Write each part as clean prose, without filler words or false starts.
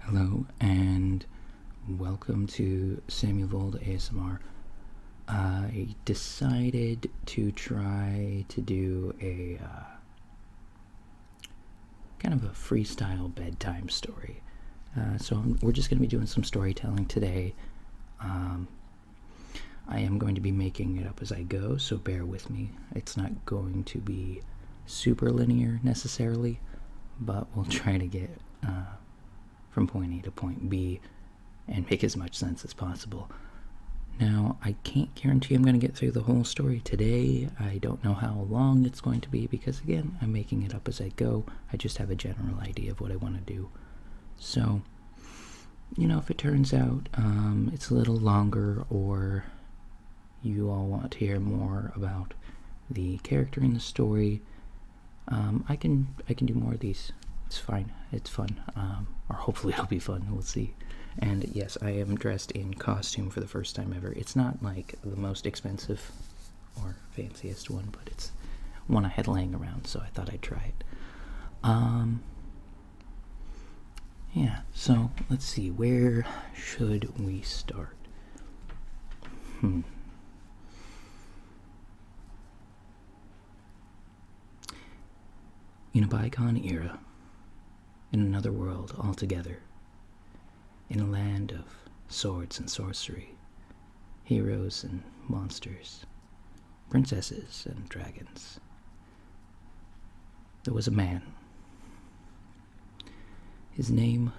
Hello and welcome to Samuel Vold ASMR. I decided to try to do a kind of a freestyle bedtime story. We're just going to be doing some storytelling today. I am going to be making it up as I go, so bear with me. It's not going to be super linear necessarily, but we'll try to get from point A to point B and make as much sense as possible. Now, I can't guarantee I'm going to get through the whole story today. I don't know how long it's going to be because, again, I'm making it up as I go. I just have a general idea of what I want to do. So, if it turns out it's a little longer or you all want to hear more about the character in the story, I can do more of these. It's fine. It's fun. Or hopefully it'll be fun. We'll see. And yes, I am dressed in costume for the first time ever. It's not like the most expensive or fanciest one, but it's one I had laying around, so I thought I'd try it. Yeah, so let's see. Where should we start? In a bygone era, in another world altogether, in a land of swords and sorcery, heroes and monsters, princesses and dragons, there was a man. His name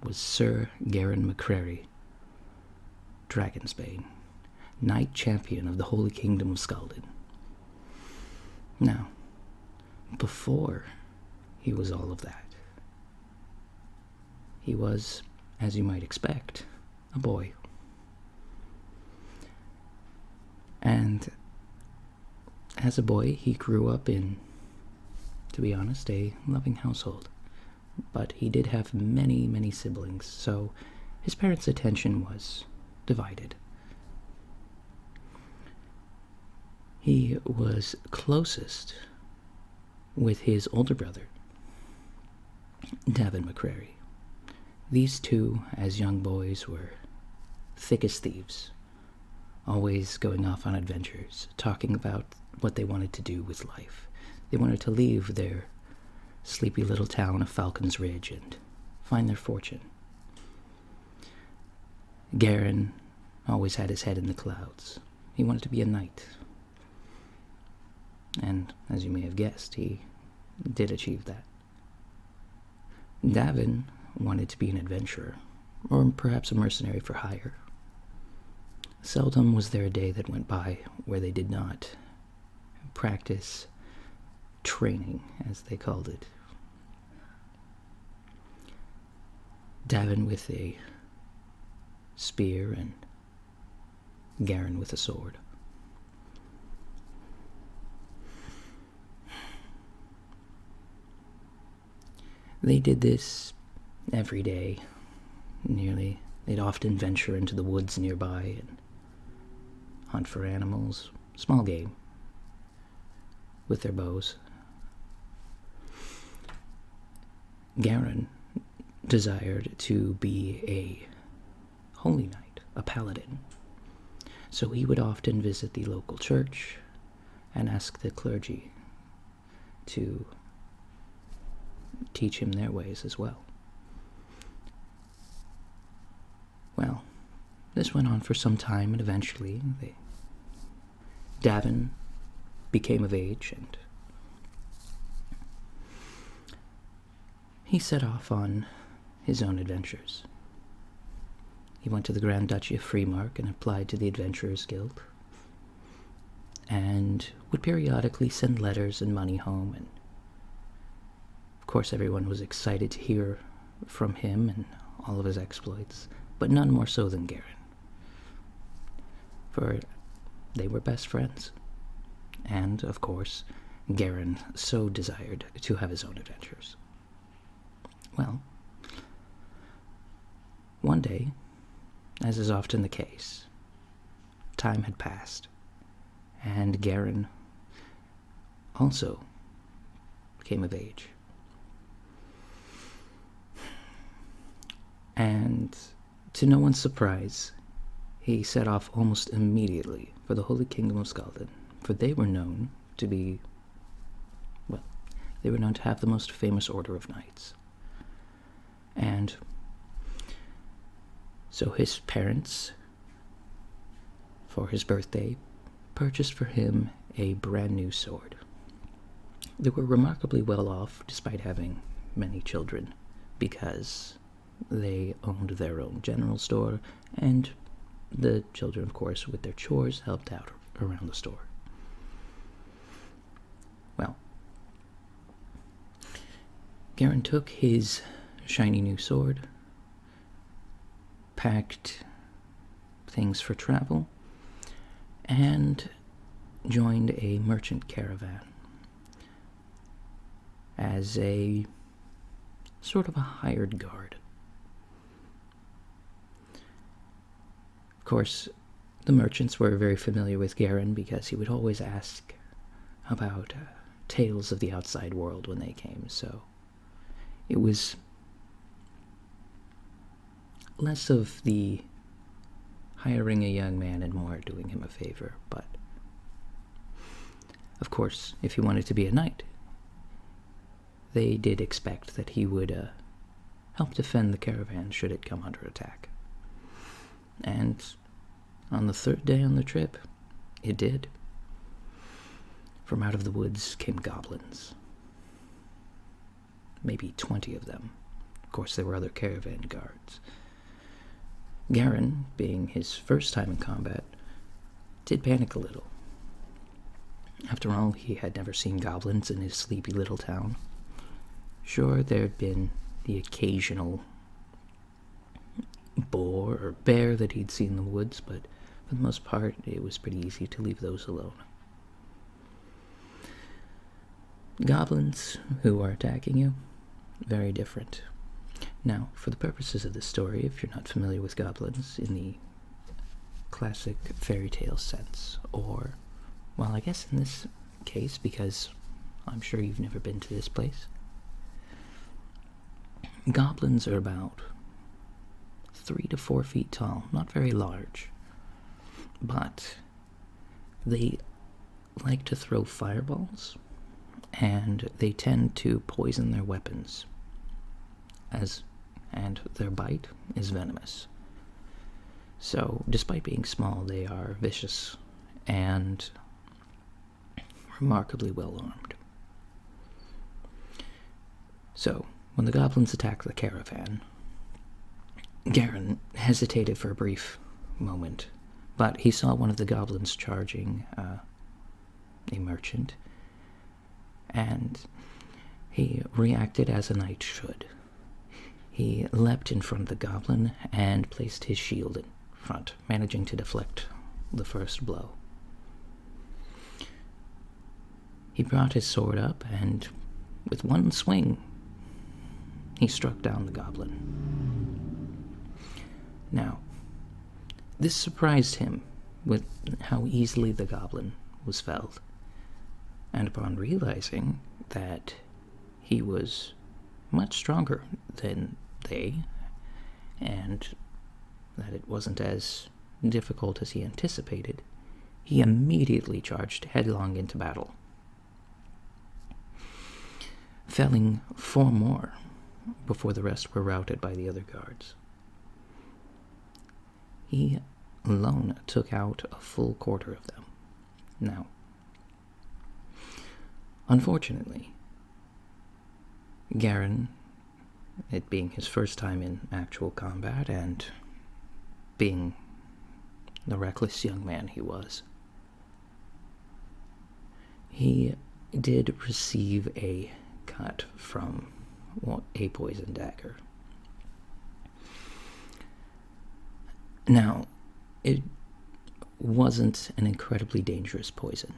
was Sir Garin McCrary, Dragonsbane, Knight Champion of the Holy Kingdom of Skaldin. Now, before he was all of that, he was, as you might expect, a boy. And as a boy, he grew up in, to be honest, a loving household. But he did have many, many siblings, so his parents' attention was divided. He was closest with his older brother, Davin McCrary. These two, as young boys, were thick as thieves, always going off on adventures, talking about what they wanted to do with life. They wanted to leave their sleepy little town of Falcon's Ridge and find their fortune. Garin always had his head in the clouds. He wanted to be a knight. And, as you may have guessed, he did achieve that. Davin wanted to be an adventurer, or perhaps a mercenary for hire. Seldom was there a day that went by where they did not practice training, as they called it. Davin with a spear and Garin with a sword. They did this every day, nearly. They'd often venture into the woods nearby and hunt for animals, small game, with their bows. Garin desired to be a holy knight, a paladin, so he would often visit the local church and ask the clergy to teach him their ways as well. Well, this went on for some time, and eventually Davin became of age, and he set off on his own adventures. He went to the Grand Duchy of Freemark and applied to the Adventurers Guild, and would periodically send letters and money home, and of course everyone was excited to hear from him and all of his exploits, but none more so than Garin, for they were best friends, and, of course, Garin so desired to have his own adventures. Well, one day, as is often the case, time had passed, and Garin also came of age. And to no one's surprise, he set off almost immediately for the Holy Kingdom of Scotland, for they were known to be, well, they were known to have the most famous order of knights. And so his parents, for his birthday, purchased for him a brand new sword. They were remarkably well off despite having many children, because they owned their own general store, and the children, of course, with their chores, helped out around the store. Well, Garen took his shiny new sword, packed things for travel, and joined a merchant caravan as a sort of a hired guard. Of course, the merchants were very familiar with Garen because he would always ask about tales of the outside world when they came, so it was less of the hiring a young man and more doing him a favor. But of course, if he wanted to be a knight, they did expect that he would help defend the caravan should it come under attack. And on the third day on the trip, it did. From out of the woods came goblins. Maybe 20 of them. Of course, there were other caravan guards. Garen, being his first time in combat, did panic a little. After all, he had never seen goblins in his sleepy little town. Sure, there had been the occasional boar or bear that he'd seen in the woods, but for the most part, it was pretty easy to leave those alone. Goblins who are attacking you, very different. Now, for the purposes of this story, if you're not familiar with goblins in the classic fairy tale sense, or, well, I guess in this case, because I'm sure you've never been to this place, goblins are about 3 to 4 feet tall, not very large, but they like to throw fireballs, and they tend to poison their weapons, and their bite is venomous. So, despite being small, they are vicious and remarkably well armed. So, when the goblins attacked the caravan, Garen hesitated for a brief moment, but he saw one of the goblins charging a merchant, and he reacted as a knight should. He leapt in front of the goblin and placed his shield in front, managing to deflect the first blow. He brought his sword up, and with one swing, he struck down the goblin. Now, this surprised him with how easily the goblin was felled, and upon realizing that he was much stronger than they, and that it wasn't as difficult as he anticipated, he immediately charged headlong into battle, felling 4 more before the rest were routed by the other guards. He alone took out a full quarter of them. Now, unfortunately, Garen, it being his first time in actual combat and being the reckless young man he was, he did receive a cut from a poison dagger. Now, it wasn't an incredibly dangerous poison,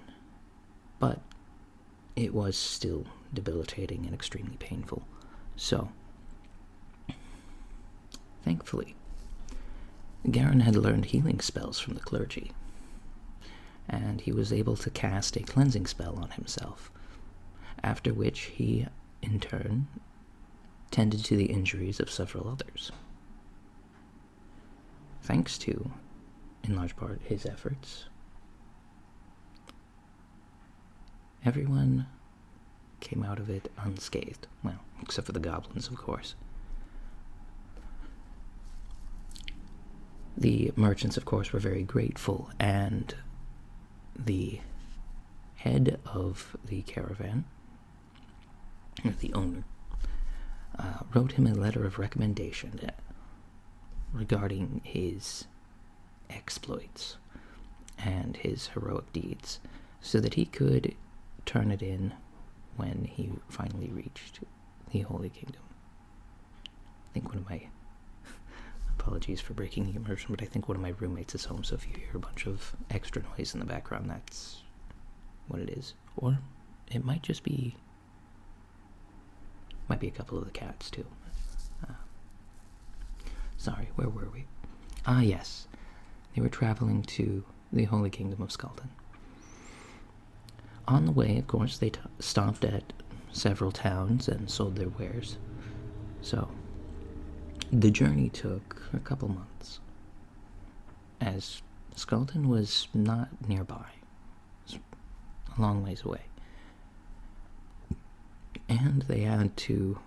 but it was still debilitating and extremely painful. So, thankfully, Garen had learned healing spells from the clergy, and he was able to cast a cleansing spell on himself, after which he, in turn, tended to the injuries of several others. thanks to, in large part, his efforts, everyone came out of it unscathed. Well, except for the goblins, of course. The merchants, of course, were very grateful, and the head of the caravan, the owner, wrote him a letter of recommendation regarding his exploits and his heroic deeds, so that he could turn it in when he finally reached the Holy Kingdom. I think one of my... Apologies for breaking the immersion, but I think one of my roommates is home, so if you hear a bunch of extra noise in the background, that's what it is. Or it might just be... might be a couple of the cats, too. Sorry, where were we? Ah, yes. They were traveling to the Holy Kingdom of Skulden. On the way, of course, they stopped at several towns and sold their wares. So, the journey took a couple months, as Skulden was not nearby. It was a long ways away. And they had to...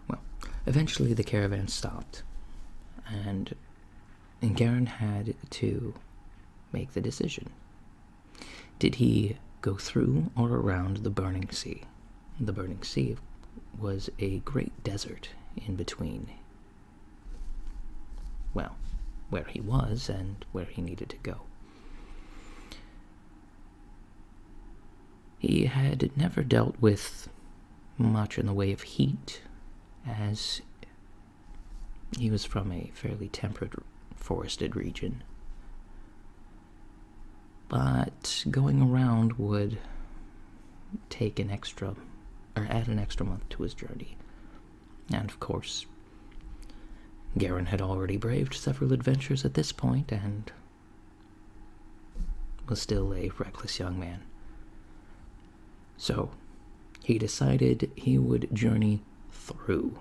well, eventually the caravan stopped, and Garen had to make the decision. Did he go through or around the Burning Sea? The Burning Sea was a great desert in between, well, where he was and where he needed to go. He had never dealt with much in the way of heat, as he was from a fairly temperate, forested region. But going around would take an extra, or add an extra month to his journey. And of course, Garen had already braved several adventures at this point, and was still a reckless young man. So, he decided he would journey through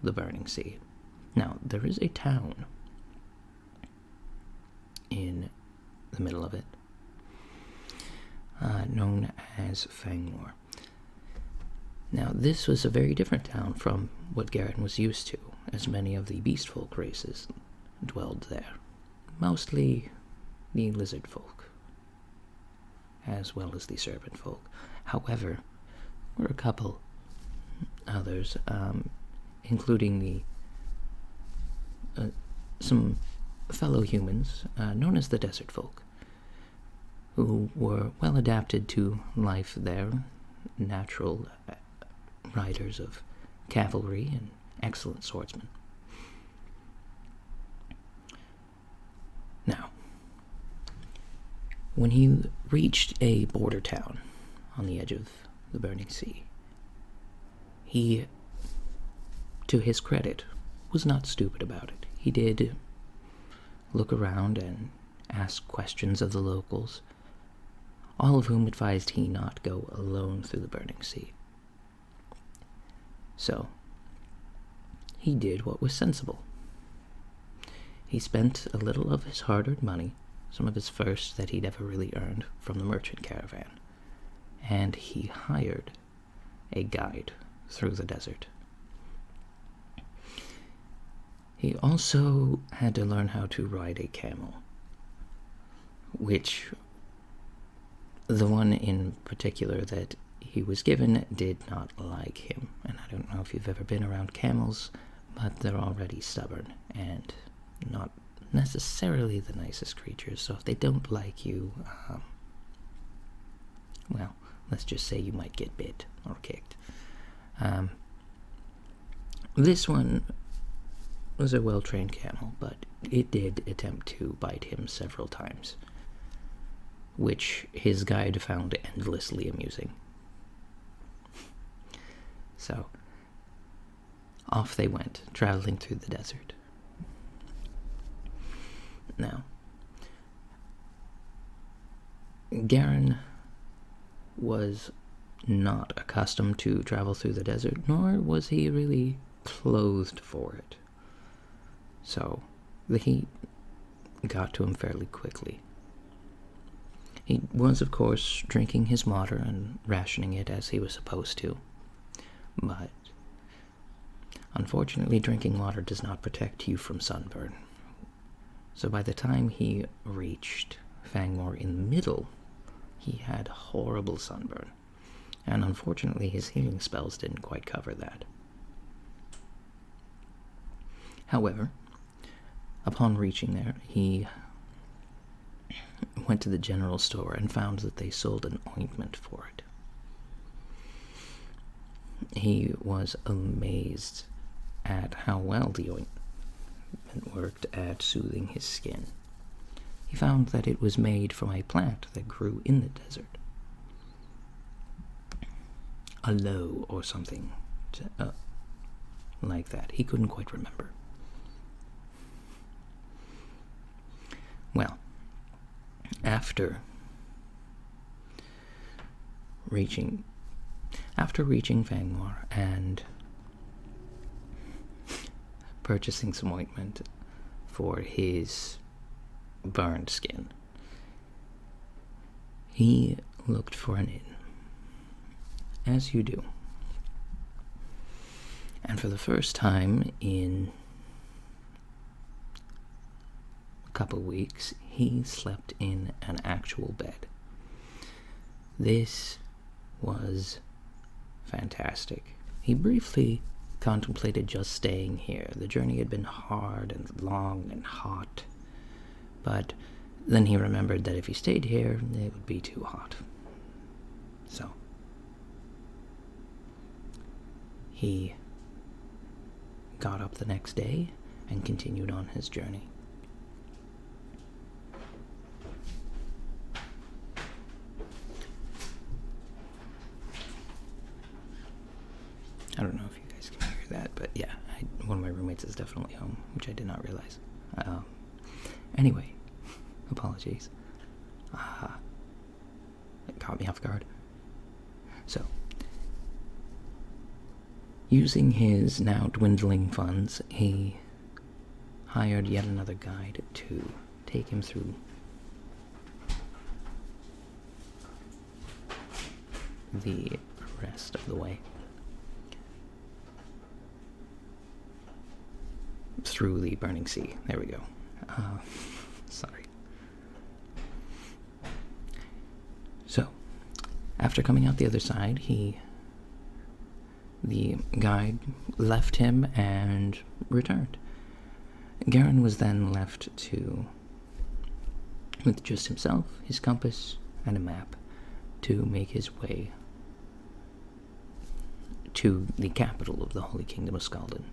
the Burning Sea. Now, there is a town in the middle of it, known as Fangmore. Now, this was a very different town from what Garen was used to, as many of the beast folk races dwelled there. Mostly the lizard folk, as well as the serpent folk. However, there were a couple others, including some fellow humans known as the desert folk, who were well adapted to life there, natural riders of cavalry and excellent swordsmen. Now, when he reached a border town on the edge of the Burning Sea, he, to his credit, was not stupid about it. He did look around and ask questions of the locals, all of whom advised he not go alone through the Burning Sea. So, he did what was sensible. He spent a little of his hard-earned money, some of his first that he'd ever really earned, from the merchant caravan, and he hired a guide through the desert. He also had to learn how to ride a camel, which the one in particular that he was given did not like him. And I don't know if you've ever been around camels, but they're already stubborn and not necessarily the nicest creatures. So if they don't like you, well, let's just say you might get bit or kicked. This one was a well-trained camel, but it did attempt to bite him several times, which his guide found endlessly amusing. So, off they went, traveling through the desert. Now, Garen was not accustomed to travel through the desert, nor was he really clothed for it. So the heat got to him fairly quickly. He was, of course, drinking his water and rationing it as he was supposed to. But unfortunately, drinking water does not protect you from sunburn. So by the time he reached Fangor in the middle, he had horrible sunburn. And unfortunately, his healing spells didn't quite cover that. However, upon reaching there, he went to the general store and found that they sold an ointment for it. He was amazed at how well the ointment worked at soothing his skin. He found that it was made from a plant that grew in the desert. Aloe or something like that. He couldn't quite remember. Well, after reaching Fangor and purchasing some ointment for his burned skin, he looked for an inn, as you do. And for the first time in a couple weeks, he slept in an actual bed. This was fantastic. He briefly contemplated just staying here. The journey had been hard and long and hot, but then he remembered that if he stayed here, it would be too hot. So he got up the next day and continued on his journey. I don't know if you guys can hear that, but yeah, one of my roommates is definitely home, which I did not realize. Anyway, apologies. It caught me off guard. So, using his now dwindling funds, he hired yet another guide to take him through the rest of the way. Through the burning sea. There we go. Sorry. So, after coming out the other side, the guide left him and returned. Garen was then left with just himself, his compass, and a map to make his way to the capital of the Holy Kingdom of Skaldin.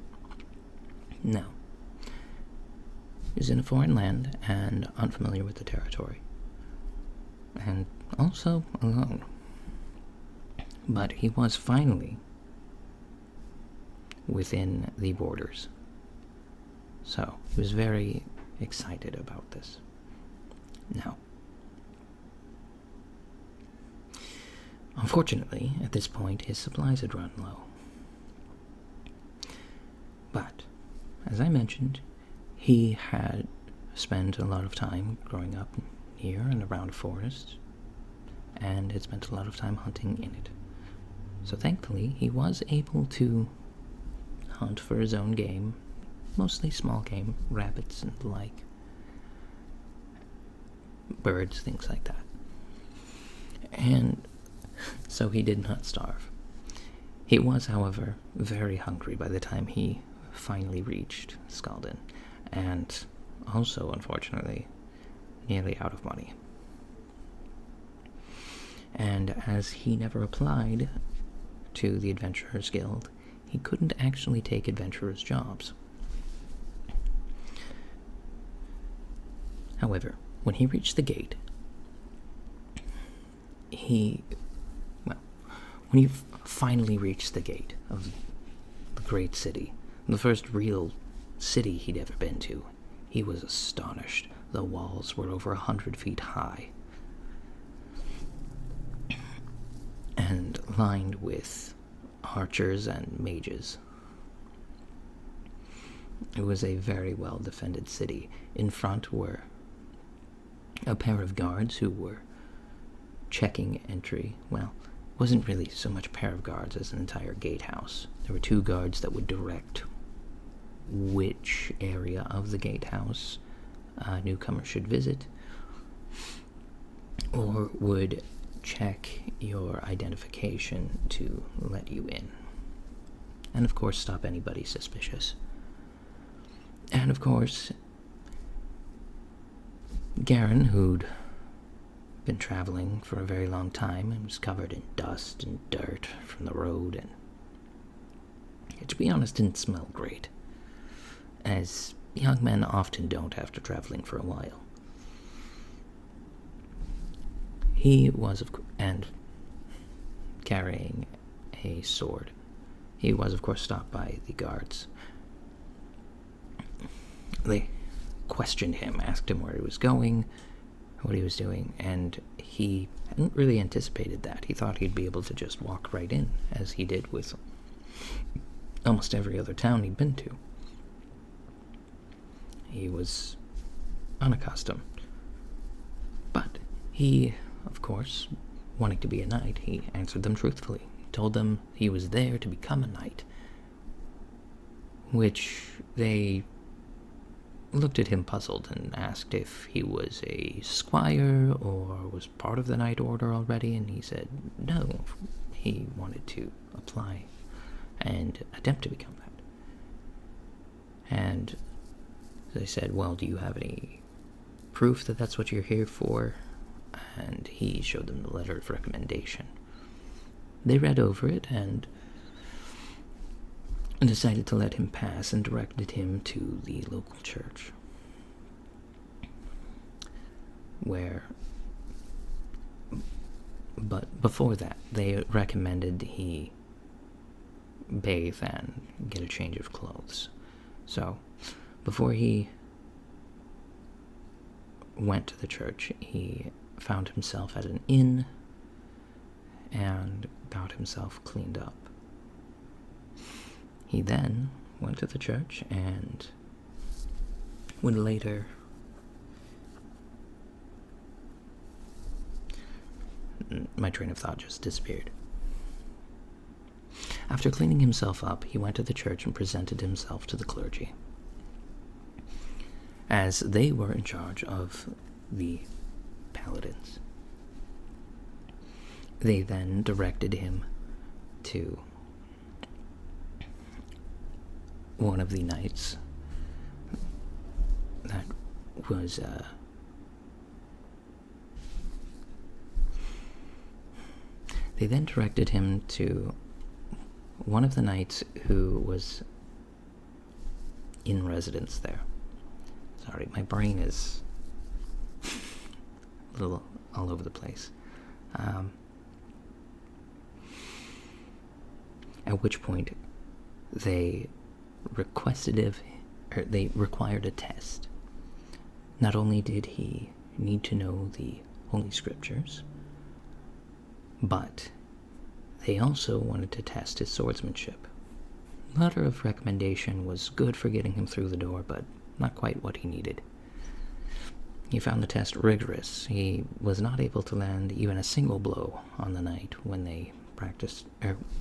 Now, he was in a foreign land and unfamiliar with the territory, and also alone. But he was finally within the borders, so he was very excited about this. Now, unfortunately, at this point, his supplies had run low. But, as I mentioned, he had spent a lot of time growing up near and around a forest, and had spent a lot of time hunting in it. So thankfully, he was able to hunt for his own game, mostly small game, rabbits and the like, birds, things like that. And so he did not starve. He was, however, very hungry by the time he finally reached Skaldin, and also, unfortunately, nearly out of money. And as he never applied to the Adventurers Guild, he couldn't actually take adventurers' jobs. However, when he reached the gate, when he finally reached the gate of the great city, the first real city he'd ever been to, he was astonished. The walls were over 100 feet high and lined with archers and mages. It was a very well-defended city. In front were a pair of guards who were checking entry. Well, it wasn't really so much a pair of guards as an entire gatehouse. There were 2 guards that would direct which area of the gatehouse newcomers should visit, or would check your identification to let you in. And of course, stop anybody suspicious. And of course, Garen, who'd been traveling for a very long time and was covered in dust and dirt from the road, and to be honest, didn't smell great, as young men often don't after traveling for a while. He was, and carrying a sword. He was, of course, stopped by the guards. They questioned him, asked him where he was going, what he was doing, and he hadn't really anticipated that. He thought he'd be able to just walk right in, as he did with almost every other town he'd been to. He was unaccustomed. But he, of course, wanting to be a knight, he answered them truthfully. He told them he was there to become a knight, which they looked at him puzzled and asked if he was a squire or was part of the Knight Order already, and he said no, he wanted to apply and attempt to become that. And they said, well, do you have any proof that that's what you're here for? And he showed them the letter of recommendation. They read over it and decided to let him pass and directed him to the local church, but before that, they recommended he bathe and get a change of clothes. So, before he went to the church, he found himself at an inn and got himself cleaned up. He then went to the church and would later my train of thought just disappeared. After cleaning himself up, he went to the church and presented himself to the clergy, as they were in charge of the paladins. They then directed him to one of the knights that was they then directed him to one of the knights who was in residence there. Sorry, my brain is a little all over the place. At which point they they required a test. Not only did he need to know the Holy Scriptures, but they also wanted to test his swordsmanship. Letter of recommendation was good for getting him through the door, but not quite what he needed. He found the test rigorous. He was not able to land even a single blow on the knight when they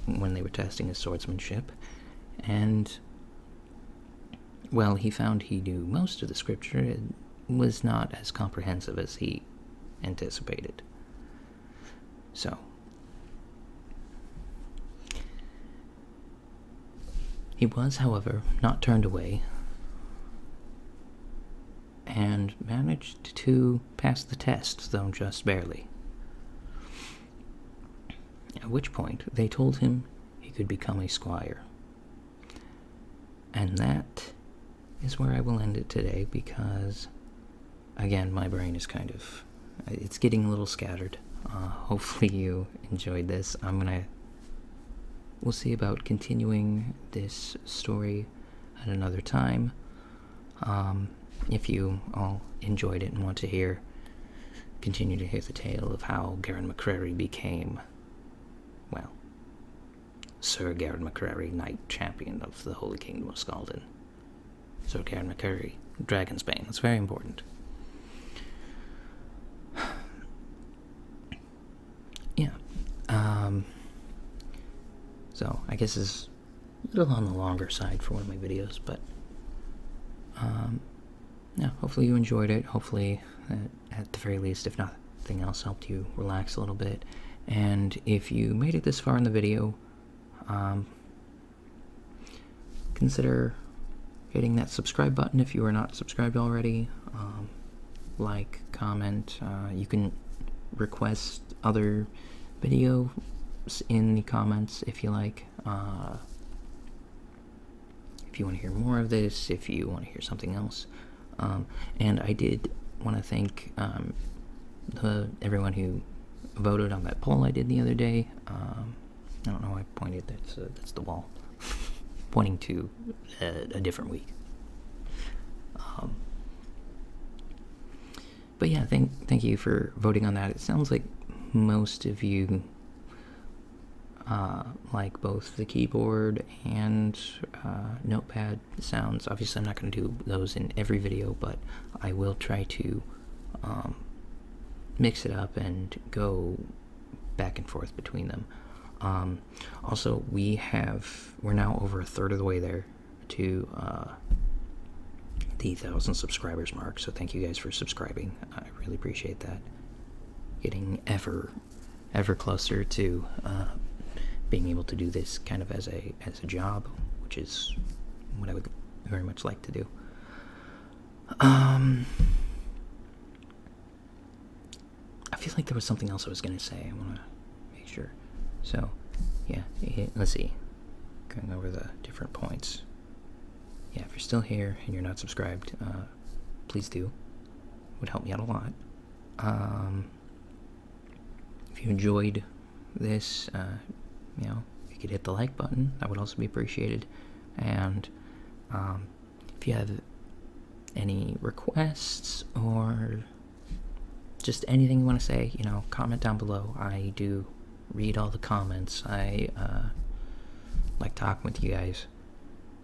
when they were testing his swordsmanship, and well, he found he knew most of the scripture. It was not as comprehensive as he anticipated. So, he was, however, not turned away, and managed to pass the test, though just barely. At which point, they told him he could become a squire. And that is where I will end it today, because, again, my brain is it's getting a little scattered. Hopefully you enjoyed this. We'll see about continuing this story at another time. If you all enjoyed it and want to continue to hear the tale of how Garen McCrary became, well, Sir Garen McCrary, Knight Champion of the Holy Kingdom of Scaldon, So can carry Dragon's Bane. That's very important. Yeah. So I guess it's a little on the longer side for one of my videos, but yeah, hopefully you enjoyed it. Hopefully, at the very least, if nothing else, helped you relax a little bit. And if you made it this far in the video, consider hitting that subscribe button if you are not subscribed already. Like, comment. You can request other videos in the comments if you like. If you want to hear more of this, if you want to hear something else. And I did want to thank everyone who voted on that poll I did the other day. I don't know why I pointed. That's the wall. Pointing to a different week. But yeah, thank you for voting on that. It sounds like most of you like both the keyboard and notepad sounds. Obviously, I'm not going to do those in every video, but I will try to mix it up and go back and forth between them. Also, we're now over a third of the way there to the 1,000 subscribers mark, so thank you guys for subscribing. I really appreciate that. Getting ever closer to being able to do this kind of as a job, which is what I would very much like to do. I feel like there was something else I was going to say. I want to make sure. So, yeah, let's see. Going over the different points. Yeah, if you're still here and you're not subscribed, please do. It would help me out a lot. If you enjoyed this, if you could hit the like button, that would also be appreciated. And if you have any requests or just anything you want to say, comment down below. I do read all the comments. I like talking with you guys.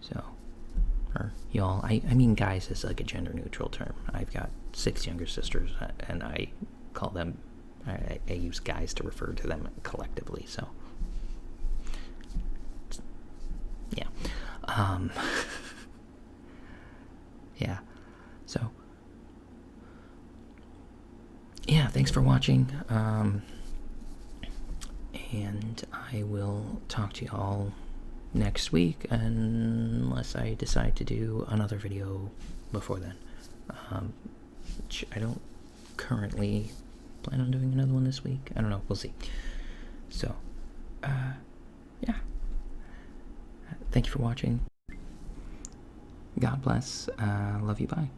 So, or y'all. I mean guys is like a gender neutral term. I've got 6 younger sisters, and I call them, I use guys to refer to them collectively, so yeah. Yeah, so yeah, thanks for watching, and I will talk to y'all next week, unless I decide to do another video before then, which I don't currently plan on doing another one this week. I don't know, we'll see. So, yeah. Thank you for watching. God bless. Love you, bye.